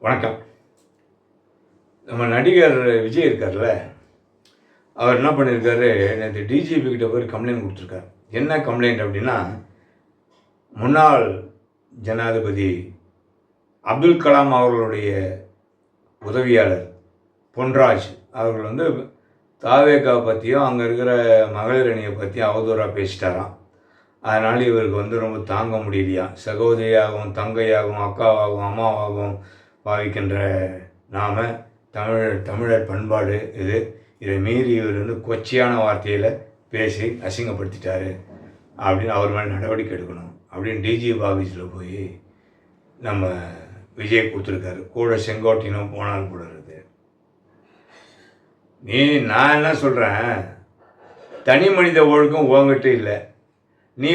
வணக்கம். நம்ம நடிகர் விஜய் இருக்கார்ல, அவர் என்ன பண்ணியிருக்காரு, நேற்று டிஜிபி கிட்ட போய் கம்ப்ளைண்ட் கொடுத்துருக்காரு. என்ன கம்ப்ளைண்ட் அப்படின்னா, முன்னாள் ஜனாதிபதி அப்துல் கலாம் அவர்களுடைய உதவியாளர் பொன்ராஜ் அவர்கள் தாவேகா பற்றியும் அங்கே இருக்கிற மகளிர் அணியை பற்றியும் அவதூறாக பேசிட்டாராம். அதனால் இவருக்கு ரொம்ப தாங்க முடியலையாம். சகோதரியாகவும் தங்கையாகவும் அக்காவாகவும் அம்மாவாகவும் பாவிக்கின்ற நாம் தமிழர் பண்பாடு இதை மீறி இவர் கொச்சையான வார்த்தையில் பேசி அசிங்கப்படுத்திட்டாரு அப்படின்னு அவர் மேலே நடவடிக்கை எடுக்கணும் அப்படின்னு டிஜிபி ஆஃபீஸில் போய் நம்ம விஜய் கொடுத்துருக்காரு. கூட செங்கோட்டையினும் போனால் கூட இருக்குது. நான் என்ன சொல்கிறேன், தனி மனித ஒழுக்கம் உங்ககிட்ட இல்லை. நீ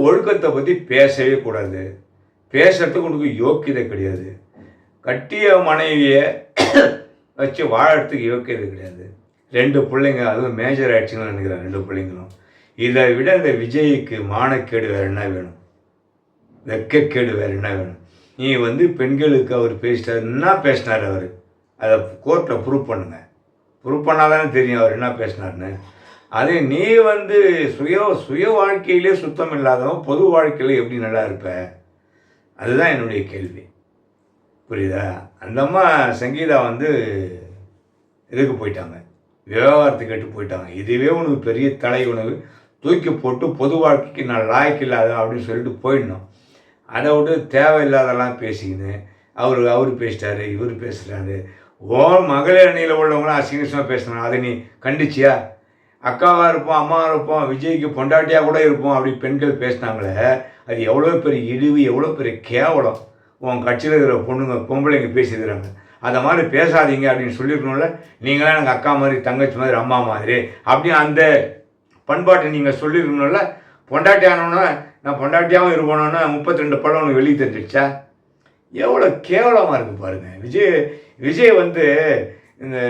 ஒழுக்கத்தை பற்றி பேசவே கூடாது. பேசுறதுக்கு உனக்கு யோக்கியதை கிடையாது. கட்டிய மனைவியை வச்சு வாழறதுக்கு யோக்கியது கிடையாது. 2 பிள்ளைங்க, அதுவும் மேஜர் ஆயிடுச்சுன்னு நினைக்கிறேன் 2 பிள்ளைங்களும். இதை விட இந்த விஜய்க்கு மானக்கேடு வேறு என்ன வேணும்? வெக்கக்கேடு வேறு என்ன வேணும்? நீ பெண்களுக்கு அவர் பேசிட்டார், என்ன பேசினார் அவர்? அதை கோர்ட்டில் ப்ரூவ் பண்ணுங்க. ப்ரூவ் பண்ணாதானே தெரியும் அவர் என்ன பேசினார்னு. அதே நீ சுய வாழ்க்கையிலே சுத்தம் இல்லாதவன் பொது வாழ்க்கையில் எப்படி நல்லா இருப்ப? அதுதான் என்னுடைய கேள்வி. புரியுதா? அந்த அம்மா சங்கீதா இதுக்கு போயிட்டாங்க, விவகாரத்துக்கு கேட்டு போயிட்டாங்க. இதுவே உனக்கு பெரிய தலை உணவு, தூக்கி போட்டு பொது வாழ்க்கைக்கு நான் லாய்க்கு இல்லாத அப்படின்னு சொல்லிட்டு போயிடணும். அதை விட்டு தேவையில்லாதெல்லாம் பேசிக்கின்னு அவர் பேசிட்டாரு, இவர் பேசுகிறாரு. மகளிர் அணியில் உள்ளவங்களாம் அசிங்கமாக பேசினாங்க. அதை நீ கண்டிச்சியா? அக்காவாக இருப்போம், அம்மாவாக இருப்போம், விஜய்க்கு பொண்டாட்டியாக கூட இருப்போம் அப்படி பெண்கள் பேசினாங்களே, அது எவ்வளோ பெரிய இழிவு, எவ்வளோ பெரிய கேவலம். உன் கட்சியில் இருக்கிற பொம்பளைங்க பேசிக்கிறாங்க. அதை மாதிரி பேசாதீங்க அப்படின்னு சொல்லியிருக்கணும்ல. நீங்களாம் எனக்கு அக்கா மாதிரி, தங்கச்சி மாதிரி, அம்மா மாதிரி அப்படி அந்த பண்பாட்டை நீங்கள் சொல்லியிருக்கணும்ல. பொண்டாட்டி ஆனோன்னா நான் பொண்டாட்டியாகவும் இருக்கணும்னா 32 படம் உனக்கு வெளியே தெரிஞ்சிடுச்சா? எவ்வளோ கேவலமாக இருக்குது பாருங்கள். விஜய்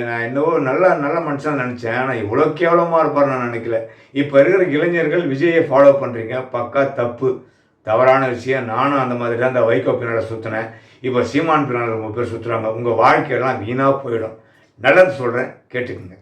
நான் என்னவோ நல்ல மனுஷன் நினச்சேன். ஆனால் இவ்வளோ கேவலமாக இருப்பார் நான் நினைக்கல. இப்போ இருக்கிற இளைஞர்கள் விஜயை ஃபாலோ பண்ணுறீங்க, பக்கா தப்பு, தவறான விஷயம். நானும் அந்த மாதிரி தான் அந்த வைகோ பின்னால் சுற்றினேன். இப்போ சீமான் பின்னால் ரொம்ப பேர் சுற்றுறாங்க. உங்கள் வாழ்க்கையெல்லாம் வீணாக போயிடும். நல்லது சொல்கிறேன், கேட்டுக்குங்க.